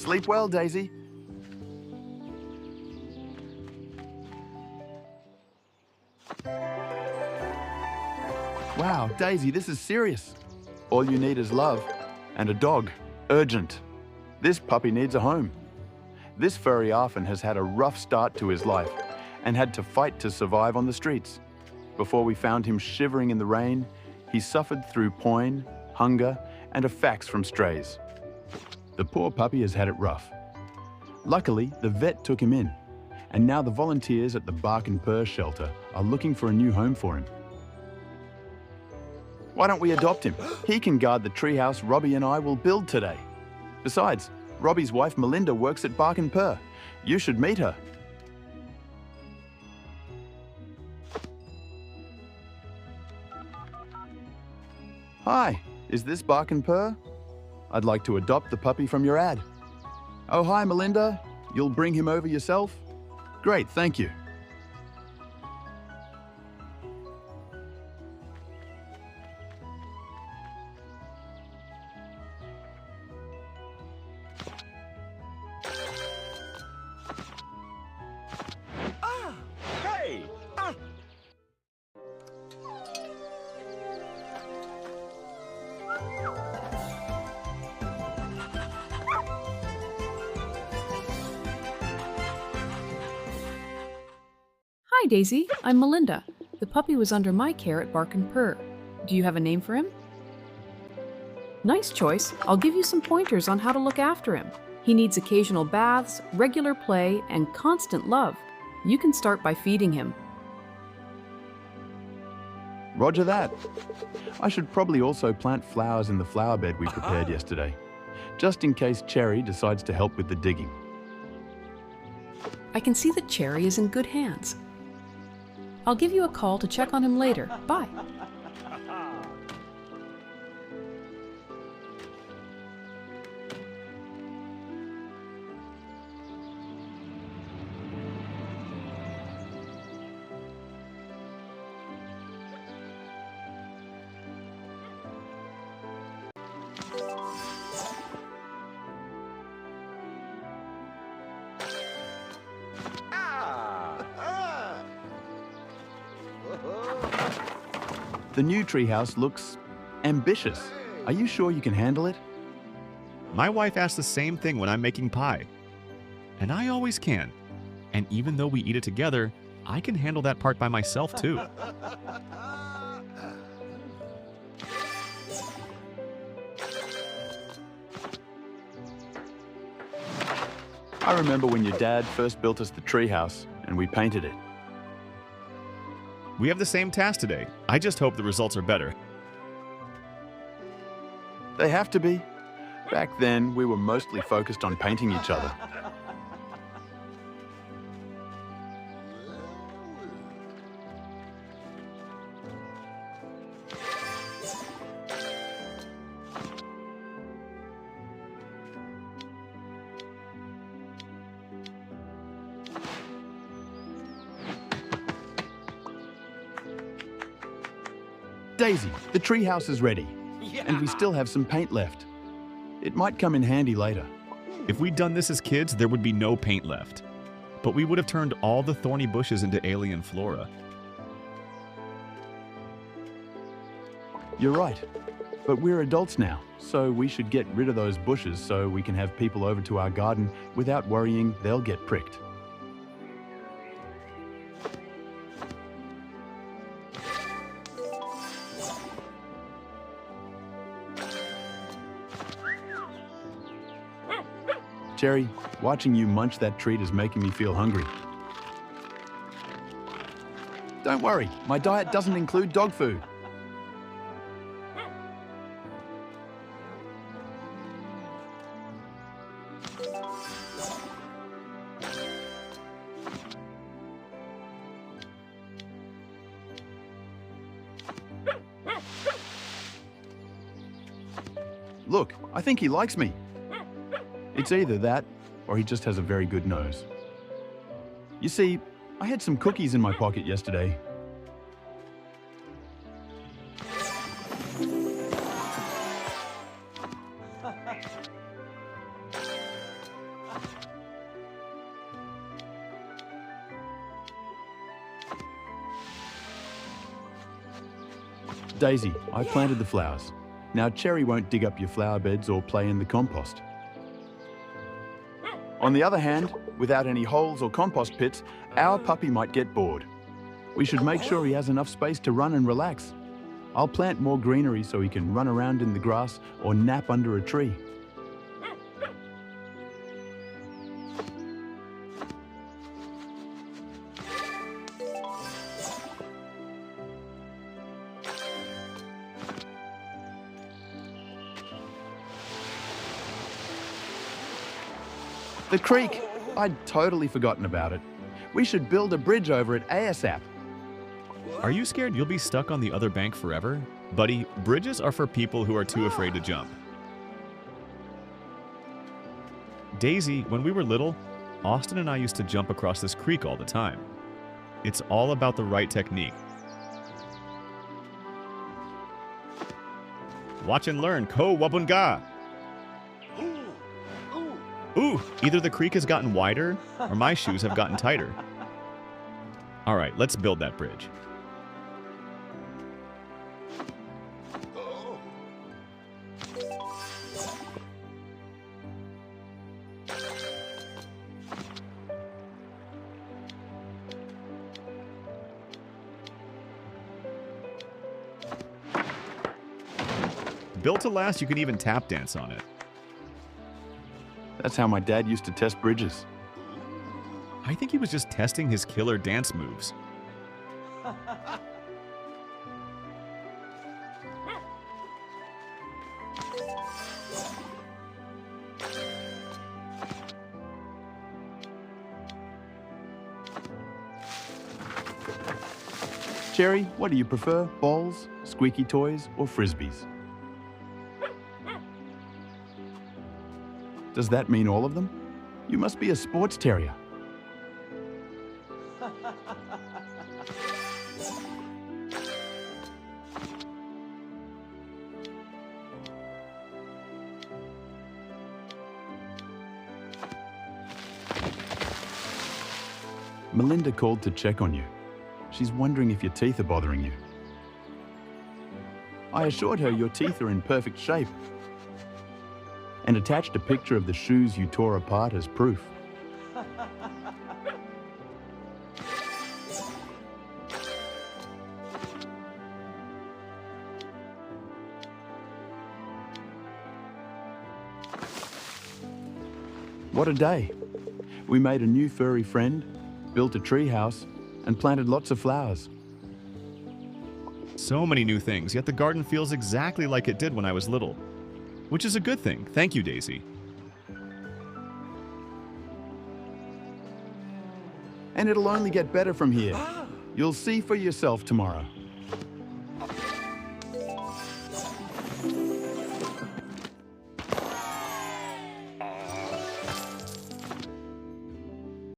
Sleep well, Daisy. Wow, Daisy, this is serious. All you need is love and a dog. Urgent. This puppy needs a home. This furry orphan has had a rough start to his life and had to fight to survive on the streets. Before we found him shivering in the rain, he suffered through poin, hunger, and a fax from strays. The poor puppy has had it rough. Luckily, the vet took him in, and now the volunteers at the Bark and Purr shelter are looking for a new home for him. Why don't we adopt him? He can guard the treehouse Robbie and I will build today. Besides, Robbie's wife Melinda works at Bark and Purr. You should meet her. Hi, is this Bark and Purr? I'd like to adopt the puppy from your ad. Oh, hi, Melinda. You'll bring him over yourself? Great, thank you. Hi, Daisy. I'm Melinda. The puppy was under my care at Bark and Purr. Do you have a name for him? Nice choice. I'll give you some pointers on how to look after him. He needs occasional baths, regular play, and constant love. You can start by feeding him. Roger that. I should probably also plant flowers in the flower bed we prepared yesterday, just in case Cherry decides to help with the digging. I can see that Cherry is in good hands. I'll give you a call to check on him later. Bye. The new treehouse looks ambitious. Are you sure you can handle it? My wife asks the same thing when I'm making pie. And I always can. And even though we eat it together, I can handle that part by myself too. I remember when your dad first built us the treehouse and we painted it. We have the same task today. I just hope the results are better. They have to be. Back then, we were mostly focused on painting each other. Daisy, the treehouse is ready, and we still have some paint left. It might come in handy later. If we'd done this as kids, there would be no paint left. But we would have turned all the thorny bushes into alien flora. You're right, but we're adults now, so we should get rid of those bushes so we can have people over to our garden without worrying they'll get pricked. Cherry, watching you munch that treat is making me feel hungry. Don't worry, my diet doesn't include dog food. Look, I think he likes me. It's either that, or he just has a very good nose. You see, I had some cookies in my pocket yesterday. Daisy, I planted the flowers. Now Cherry won't dig up your flower beds or play in the compost. On the other hand, without any holes or compost pits, our puppy might get bored. We should make sure he has enough space to run and relax. I'll plant more greenery so he can run around in the grass or nap under a tree. The creek! I'd totally forgotten about it. We should build a bridge over it ASAP. Are you scared you'll be stuck on the other bank forever? Buddy, bridges are for people who are too afraid to jump. Daisy, when we were little, Austin and I used to jump across this creek all the time. It's all about the right technique. Watch and learn, ko wabunga! Ooh, either the creek has gotten wider or my shoes have gotten tighter. All right, let's build that bridge. Built to last, you can even tap dance on it. That's how my dad used to test bridges. I think he was just testing his killer dance moves. Cherry, what do you prefer? Balls, squeaky toys, or frisbees? Does that mean all of them? You must be a sports terrier. Melinda called to check on you. She's wondering if your teeth are bothering you. I assured her your teeth are in perfect shape and attached a picture of the shoes you tore apart as proof. What a day! We made a new furry friend, built a treehouse, and planted lots of flowers. So many new things, yet the garden feels exactly like it did when I was little. Which is a good thing. Thank you, Daisy. And it'll only get better from here. You'll see for yourself tomorrow.